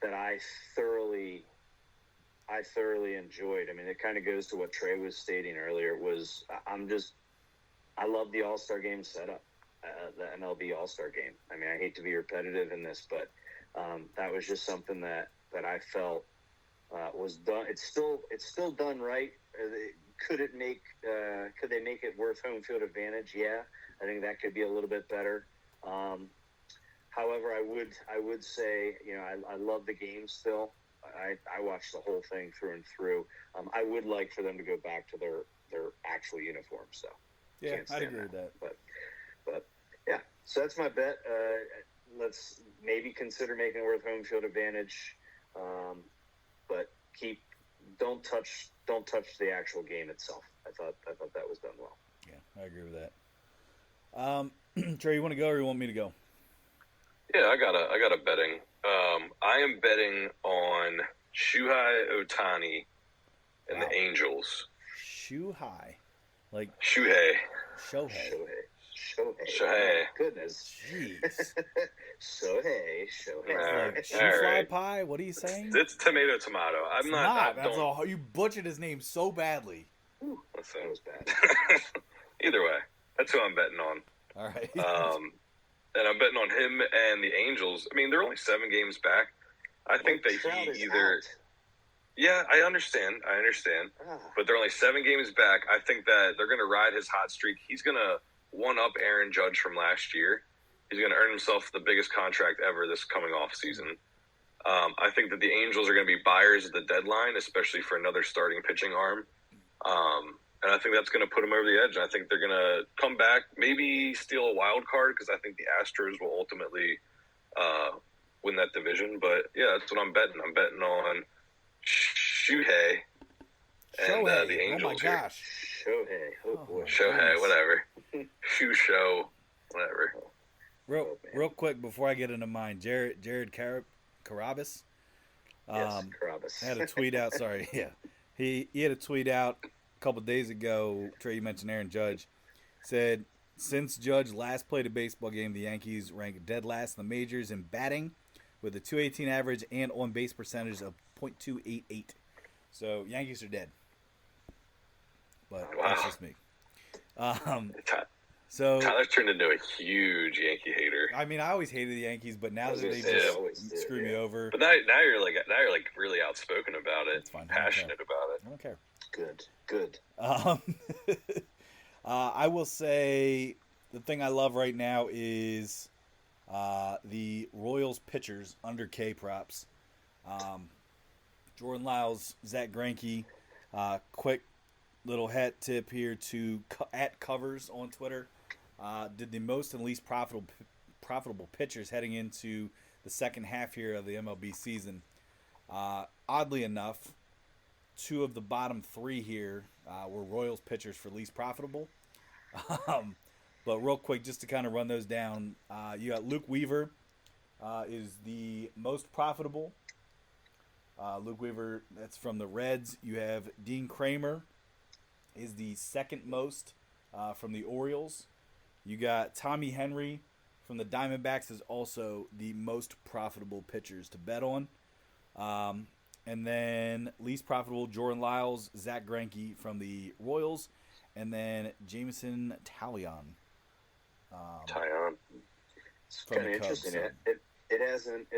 that I thoroughly enjoyed. I mean, it kind of goes to what Trey was stating earlier. I love the All-Star Game setup, the MLB All-Star Game. I mean, I hate to be repetitive in this, but that was just something that I felt was done. It's still done right. Could they make it worth home field advantage? Yeah, I think that could be a little bit better. However, I would say, I love the game still. I watched the whole thing through and through. I would like for them to go back to their actual uniforms. So yeah, I'd agree with that. But yeah, so that's my bet. Let's maybe consider making it worth home field advantage, but don't touch the actual game itself. I thought that was done well. Yeah, I agree with that. Trey, you want to go or you want me to go? Yeah, I got a betting. I am betting on Shohei Ohtani and the Angels. Shohei, like Shohei. Goodness. Jeez. Shohei. Like fly pie? What are you saying? It's tomato. I'm not. You butchered his name so badly. Ooh, that was bad. Either way, that's who I'm betting on. All right. And I'm betting on him and the Angels. I mean, they're only 7 games back. I think that he either. Out. Yeah, I understand. But they're only 7 games back. I think that they're going to ride his hot streak. He's going to one-up Aaron Judge from last year. He's going to earn himself the biggest contract ever this coming off season. I think that the Angels are going to be buyers at the deadline, especially for another starting pitching arm. And I think that's going to put them over the edge. I think they're going to come back, maybe steal a wild card, because I think the Astros will ultimately win that division. But, yeah, that's what I'm betting. I'm betting on Shohei and the Angels. Oh, my gosh. Shohei. Oh, boy. Shohei, whatever. Show, whatever. Real quick before I get into mine, Jared Carabas. Carabas. Had a tweet out. Sorry, yeah. He had a tweet out a couple days ago. Trey, you mentioned Aaron Judge. Said, since Judge last played a baseball game, the Yankees ranked dead last in the majors in batting with a .218 average and on-base percentage of .288. So, Yankees are dead. But that's just me. So Tyler's turned into a huge Yankee hater. I mean, I always hated the Yankees, but now that they just screwed me over. But now you're like really outspoken about it, passionate about it. I don't care. Good. I will say the thing I love right now is the Royals pitchers under K props. Jordan Lyles, Zach Greinke. Quick little hat tip here to at Covers on Twitter. Did the most and least profitable pitchers heading into the second half here of the MLB season. Oddly enough, two of the bottom three here were Royals pitchers for least profitable. But real quick, just to kind of run those down, you got Luke Weaver is the most profitable. Luke Weaver, that's from the Reds. You have Dean Kramer is the second most from the Orioles. You got Tommy Henry from the Diamondbacks is also the most profitable pitchers to bet on. And then least profitable, Jordan Lyles, Zach Greinke from the Royals, and then Jameson Taillon. It's kind of interesting. So. It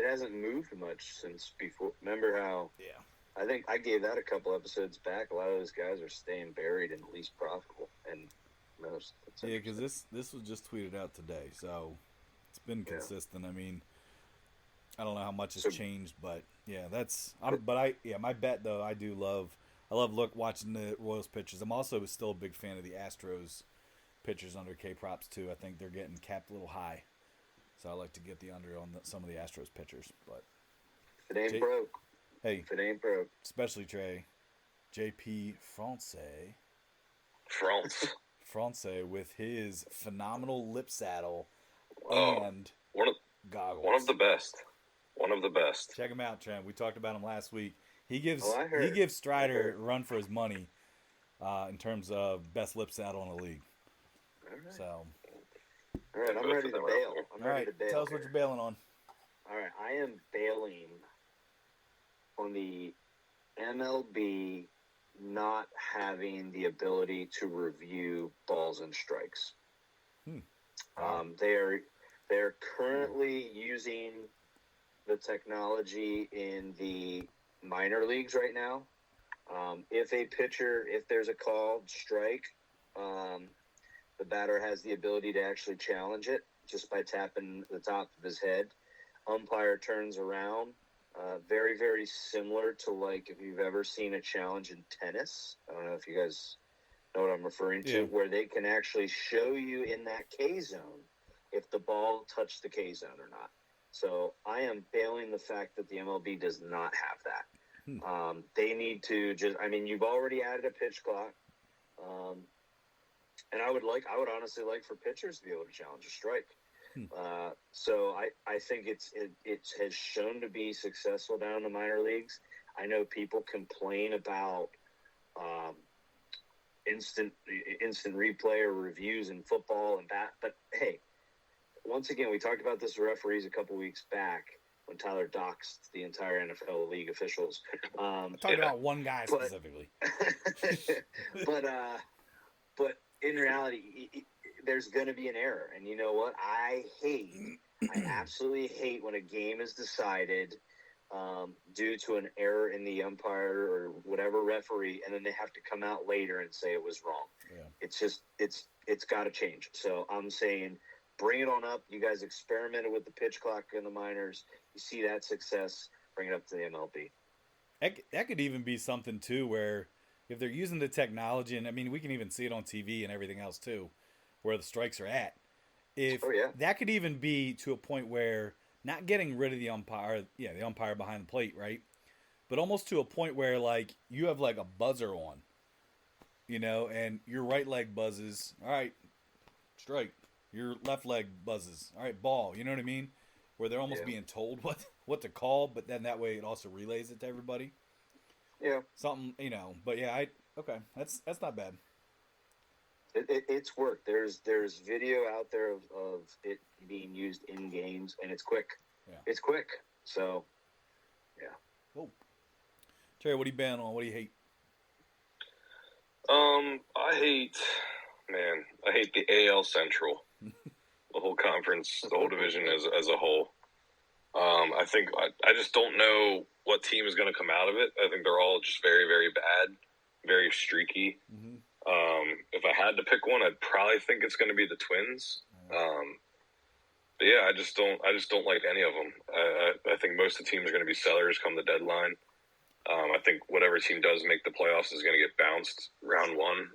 hasn't moved much since before. Remember how? Yeah. I think I gave that a couple episodes back. A lot of those guys are staying buried in least profitable, and because this was just tweeted out today, so it's been consistent. I mean, I don't know how much has changed, but yeah, my bet though, I love watching the Royals pitchers. I'm also still a big fan of the Astros pitchers under K props too. I think they're getting capped a little high, so I like to get the under on some of the Astros pitchers. But if it ain't broke. Hey, if it ain't broke, especially Trey, JP France with his phenomenal lip saddle and goggles. One of the best. Check him out, Trent. We talked about him last week. He gives Strider a run for his money in terms of best lip saddle in the league. All right. So, all right, I'm ready to bail. Tell us what you're bailing on. All right, I am bailing on the MLB not having the ability to review balls and strikes. They're currently using the technology in the minor leagues right now. If there's a called strike, the batter has the ability to actually challenge it just by tapping the top of his head. Umpire turns around. Very, very similar to like if you've ever seen a challenge in tennis. I don't know if you guys know what I'm referring to, where they can actually show you in that K zone if the ball touched the K zone or not. So I am bailing the fact that the MLB does not have that. They need to you've already added a pitch clock. And I would honestly like for pitchers to be able to challenge a strike. So I think it has shown to be successful down in the minor leagues. I know people complain about instant replay or reviews in football and that, but hey, once again, we talked about this with referees a couple weeks back when Tyler doxed the entire NFL league officials. I'm talking about one guy specifically. But in reality, there's going to be an error. And you know what? I absolutely hate when a game is decided due to an error in the umpire or whatever referee, and then they have to come out later and say it was wrong. Yeah. It's just, it's got to change. So I'm saying bring it on up. You guys experimented with the pitch clock in the minors. You see that success. bring it up to the MLB. That could even be something too, where if they're using the technology, and I mean we can even see it on TV and everything else too, where the strikes are at. If that could even be to a point where not getting rid of the umpire, the umpire behind the plate, right? But almost to a point where like you have like a buzzer on, and your right leg buzzes, all right, strike. Your left leg buzzes, all right, ball. You know what I mean? Where they're almost being told what to call, but then that way it also relays it to everybody. Yeah. Something, but yeah, okay, that's not bad. It's worked. There's video out there of it being used in games, and it's quick. Yeah. It's quick. So, yeah. Cool. Terry, what are you banning on? What do you hate? I hate the AL Central, the whole conference, the whole division as a whole. I think I just don't know what team is going to come out of it. I think they're all just very, very bad, very streaky. Mm-hmm. If I had to pick one, I'd probably think it's going to be the Twins. But yeah, I just don't like any of them. I think most of the teams are going to be sellers come the deadline. I think whatever team does make the playoffs is going to get bounced round one.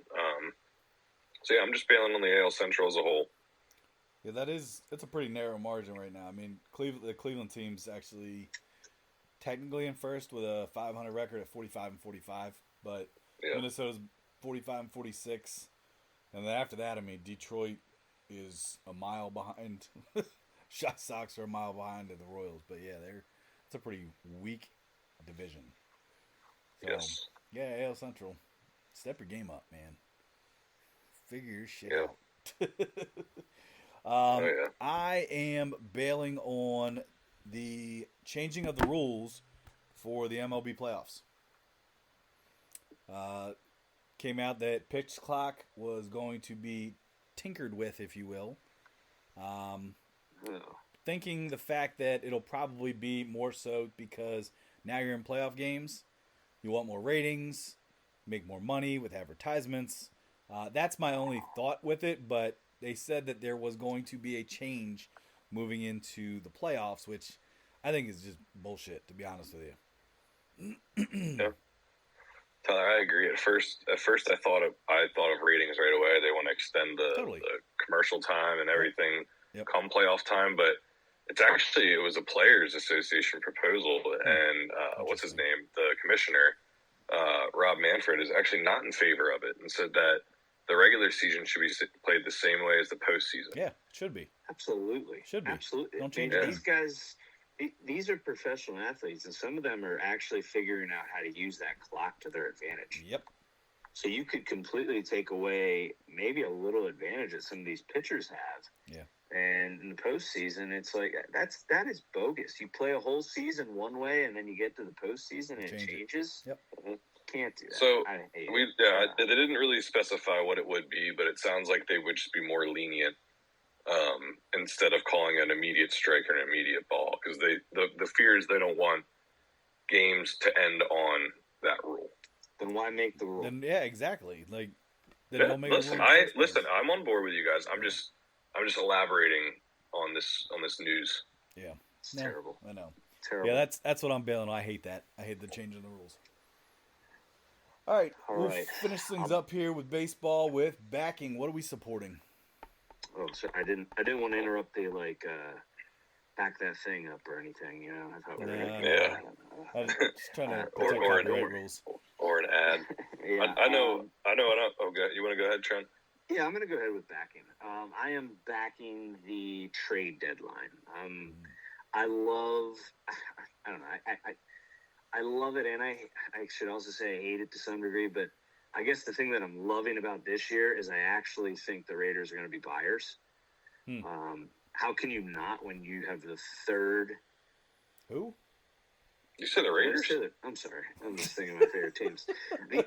So yeah, I'm just bailing on the AL Central as a whole. Yeah, that's a pretty narrow margin right now. I mean, the Cleveland team's actually technically in first with a 500 record at 45-45, but Minnesota's 45-46, and then after that, I mean, Detroit is a mile behind. Shot Sox are a mile behind the Royals, but yeah, it's a pretty weak division. So, yes. Yeah, AL Central, step your game up, man. Figure your shit out. I am bailing on the changing of the rules for the MLB playoffs. Came out that pitch clock was going to be tinkered with, if you will. Thinking the fact that it'll probably be more so because now you're in playoff games, you want more ratings, make more money with advertisements. That's my only thought with it, but they said that there was going to be a change moving into the playoffs, which I think is just bullshit, to be honest with you. Yeah. Tyler, I agree. At first, I thought of ratings right away. They want to extend the commercial time and everything come playoff time, but it was a Players Association proposal, and what's his name? The commissioner, Rob Manfred, is actually not in favor of it and said that the regular season should be played the same way as the postseason. Yeah, should be. Absolutely. Should be. Absolutely. Don't change these guys, these are professional athletes, and some of them are actually figuring out how to use that clock to their advantage. Yep. So you could completely take away maybe a little advantage that some of these pitchers have. Yeah. And in the postseason, it's like that is bogus. You play a whole season one way, and then you get to the postseason and it changes. Yep. Can't do that. So they didn't really specify what it would be, but it sounds like they would just be more lenient instead of calling an immediate strike or an immediate ball, because the fear is they don't want games to end on that rule. Then why make the rule? Then exactly. Like, listen, I'm on board with you guys. I'm just elaborating on this news. Yeah, it's terrible. I know. Terrible. Yeah, that's what I'm bailing. I hate that. I hate the change in the rules. All right, we'll finish things up here with baseball with backing. What are we supporting? Oh, so I didn't want to interrupt the back that thing up or anything. I thought we were I was just trying to protect copyright rules. Or an ad. I know. Oh, you want to go ahead, Trent? Yeah, I'm going to go ahead with backing. I am backing the trade deadline. I love it, and I should also say I hate it to some degree, but I guess the thing that I'm loving about this year is I actually think the Raiders are going to be buyers. How can you not when you have the third? Who? You said the Raiders? I'm sorry. I'm just thinking of my favorite teams. I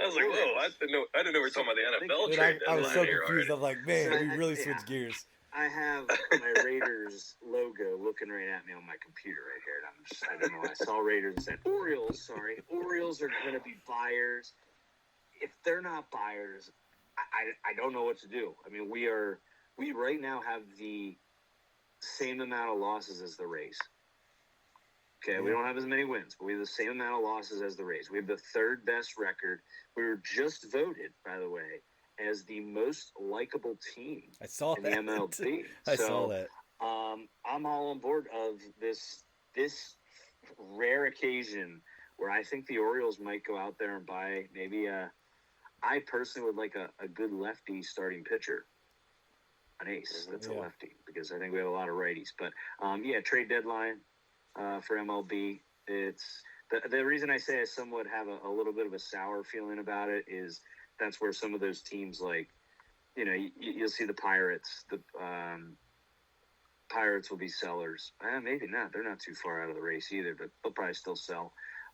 was like, whoa, I didn't know we were talking about the NFL trade. I was so confused. I'm like, man, we really switched gears. I have my Raiders logo looking right at me on my computer right here. And I don't know. I saw Raiders and said, Orioles, sorry. Orioles are going to be buyers. If they're not buyers, I don't know what to do. I mean, we right now have the same amount of losses as the Rays. Okay, we don't have as many wins, but we have the same amount of losses as the Rays. We have the third best record. We were just voted, by the way, as the most likable team in the MLB. I saw that. I'm all on board of this rare occasion where I think the Orioles might go out there and buy maybe I personally would like a good lefty starting pitcher, an ace that's a lefty, because I think we have a lot of righties. But trade deadline for MLB. It's the reason I say I somewhat have a little bit of a sour feeling about it is that's where some of those teams like, you'll see the Pirates. The Pirates will be sellers. Maybe not. They're not too far out of the race either, but they'll probably still sell.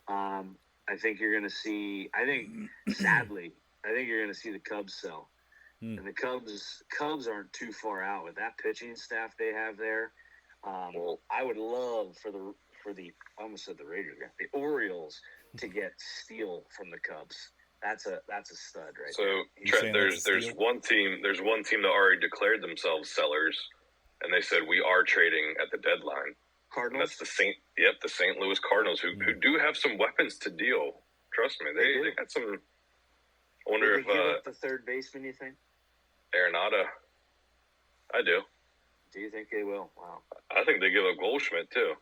I think you're going to see. Sadly, I think you're going to see the Cubs sell, and the Cubs aren't too far out with that pitching staff they have there. I would love for the I almost said the Raiders, the Orioles to get Steele from the Cubs. That's a stud right there. So Trent, there's one team that already declared themselves sellers, and they said we are trading at the deadline. Cardinals. And that's the St. Louis Cardinals who do have some weapons to deal. Trust me, they got some. I wonder if give up the third baseman, you think? Arenado. I do. Do you think they will? Wow. I think they give up Goldschmidt too.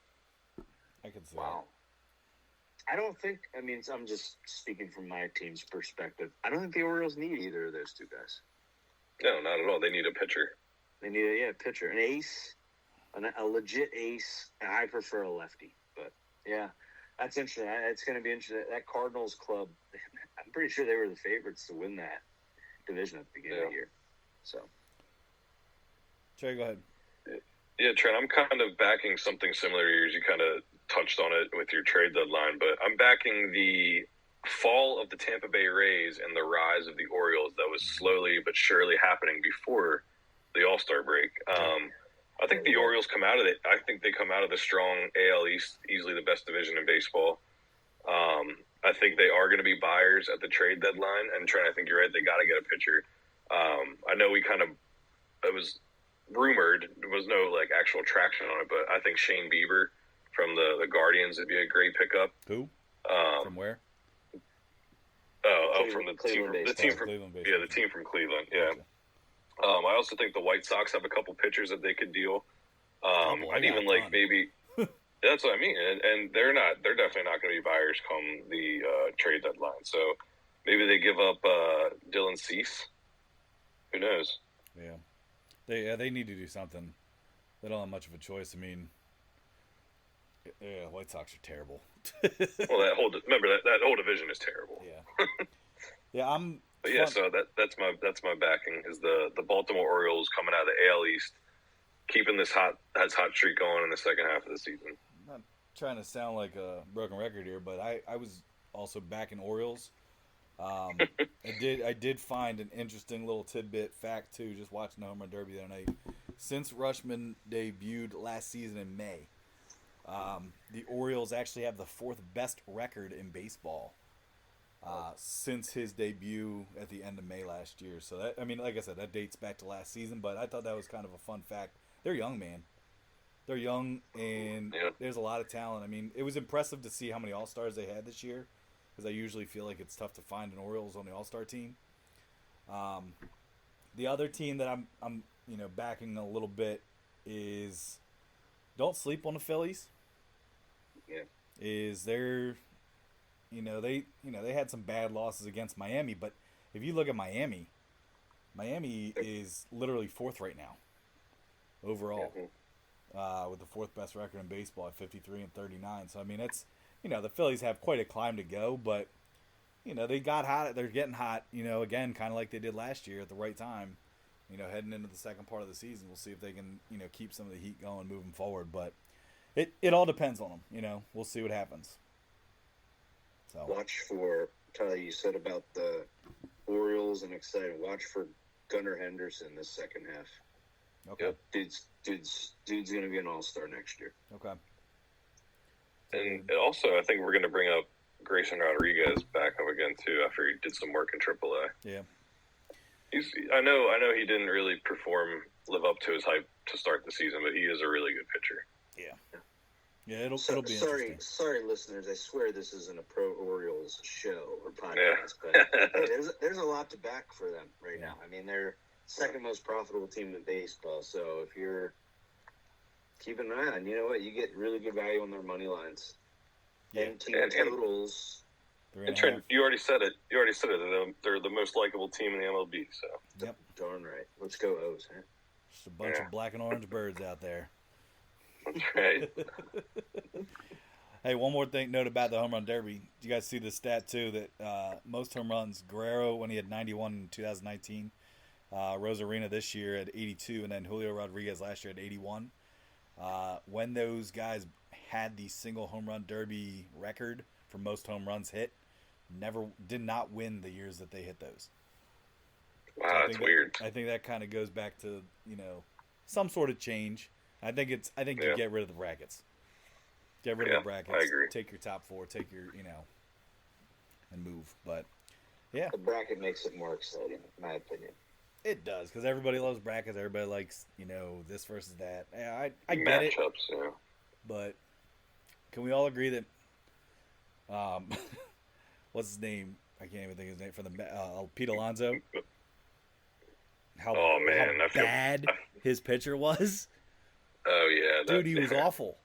I could say. Wow. I don't think. I mean, I'm just speaking from my team's perspective. I don't think the Orioles need either of those two guys. No, not at all. They need a pitcher. They need a pitcher, an ace, a legit ace. And I prefer a lefty, but yeah, that's interesting. It's going to be interesting. That Cardinals club, I'm pretty sure they were the favorites to win that division at the beginning of the year. So, Trey, go ahead. Yeah, Trent, I'm kind of backing something similar to yours. You kind of touched on it with your trade deadline, but I'm backing the fall of the Tampa Bay Rays and the rise of the Orioles that was slowly but surely happening before the All-Star break. I think the Orioles come out of it. I think they come out of the strong AL East, easily the best division in baseball. I think they are going to be buyers at the trade deadline. And Trent, I think you're right. They got to get a pitcher. I know it was rumored. There was no actual traction on it, but I think Shane Bieber from the Guardians would be a great pickup. Who? From where? From the team from Cleveland. Yeah. Gotcha. I also think the White Sox have a couple pitchers that they could deal. I'd even maybe. That's what I mean, and they're definitely not going to be buyers come the trade deadline. So maybe they give up Dylan Cease. Who knows? Yeah, they need to do something. They don't have much of a choice. I mean, White Sox are terrible. Well, that whole division is terrible. Yeah. So that's my backing is the Baltimore Orioles coming out of the AL East, keeping this hot streak going in the second half of the season. I'm not trying to sound like a broken record here, but I was also backing Orioles. I did find an interesting little tidbit fact too, just watching the Home Run Derby the other night. Since Rutschman debuted last season in May, the Orioles actually have the fourth best record in baseball since his debut at the end of May last year. So that, I mean, like I said, that dates back to last season, but I thought that was kind of a fun fact. They're young, man. They're young, and there's a lot of talent. I mean, it was impressive to see how many All-Stars they had this year, because I usually feel like it's tough to find an Orioles on the All-Star team. The other team that I'm backing a little bit is, don't sleep on the Phillies. Yeah. Is they're, they had some bad losses against Miami, but if you look at Miami is literally fourth right now overall, with the fourth best record in baseball at 53-39. So I mean, it's, the Phillies have quite a climb to go, but they got hot. They're getting hot. Again, kind of like they did last year at the right time. Heading into the second part of the season, we'll see if they can keep some of the heat going moving forward. But it all depends on them. We'll see what happens. So watch for Tyler. You said about the Orioles and exciting. Watch for Gunnar Henderson this second half. Okay. Dude's going to be an all-star next year. Okay. And also, I think we're going to bring up Grayson Rodriguez back up again too after he did some work in AAA. Yeah. I know he didn't really live up to his hype to start the season, but he is a really good pitcher. Yeah. Yeah, it'll be interesting. Sorry, listeners. I swear this isn't a pro Orioles show or podcast, but hey, there's a lot to back for them right now. I mean, they're second most profitable team in baseball. So if you're keeping an eye on, you know what, you get really good value on their money lines. And team totals. And Trent, you already said it. They're the most likable team in the MLB. So. Yep. Darn right. Let's go O's, huh? Just a bunch of black and orange birds out there. That's right. Hey, one more thing note about the home run derby. Do you guys see the stat too that most home runs, Guerrero when he had 91 in 2019, Rosarina this year at 82, and then Julio Rodriguez last year at 81. When those guys had the single home run derby record for most home runs hit, did not win the years that they hit those. Wow, so that's weird. I think that kind of goes back to, some sort of change. I think you get rid of the brackets. Get rid of the brackets. I agree. Take your top four. Take your and move. But yeah, the bracket makes it more exciting, in my opinion. It does, because everybody loves brackets. Everybody likes this versus that. Yeah, I get it. Matchups, yeah. But can we all agree that what's his name? I can't even think of his name, for the Pete Alonso. How bad his pitcher was. Oh yeah, dude, he was awful.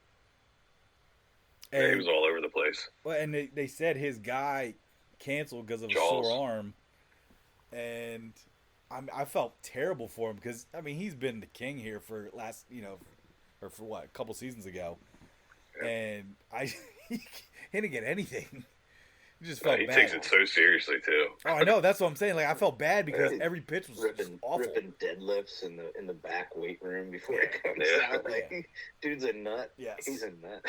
And he was all over the place. Well, and they said his guy canceled because of a sore arm, and I felt terrible for him because he's been the king here for a couple seasons ago, and he didn't get anything. He just felt bad. He takes it so seriously too. Oh, I know. That's what I'm saying. Like, I felt bad because every pitch was awful. Ripping deadlifts in the back weight room before it comes out. Like, dude's a nut. Yes. He's a nut.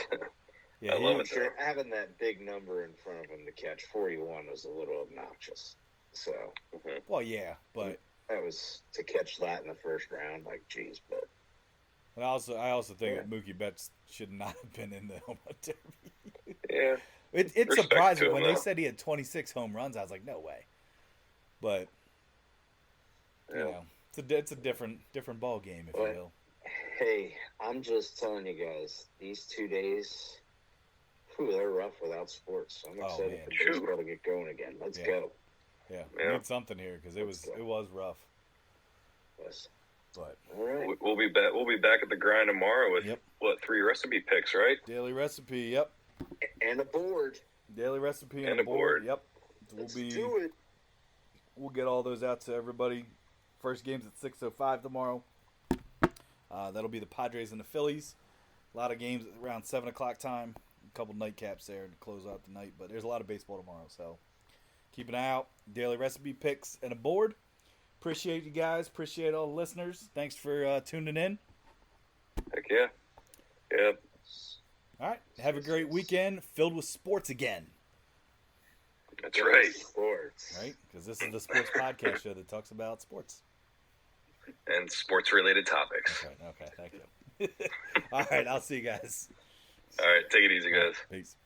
Yeah, I love it. Sure, having that big number in front of him to catch 41 was a little obnoxious. So. Well, yeah, but that was to catch that in the first round. Like, geez, but. I also think that Mookie Betts should not have been in the home run derby. Yeah. It's surprising when they said he had 26 home runs. I was like, no way. But it's a different ball game, if you will. Hey, I'm just telling you guys, these 2 days, they're rough without sports. I'm excited for baseball to get going again. Let's go. Yeah, we need something here because it was rough. Yes. But all right, we'll be back. We'll be back at the grind tomorrow with 3 recipe picks, right? Daily recipe, yep. And a board. Daily recipe and a board. Yep. Let's do it. We'll get all those out to everybody. First game's at 6:05 tomorrow. That'll be the Padres and the Phillies. A lot of games around 7 o'clock time. A couple nightcaps there to close out the night. But there's a lot of baseball tomorrow, so keep an eye out. Daily recipe picks and a board. Appreciate you guys. Appreciate all the listeners. Thanks for tuning in. Heck yeah. Yeah. All right. Have a great weekend filled with sports again. That's right. Sports. Right? Because this is the sports podcast show that talks about sports. And sports-related topics. Okay. Thank you. All right. I'll see you guys. All right. Take it easy, guys. Peace.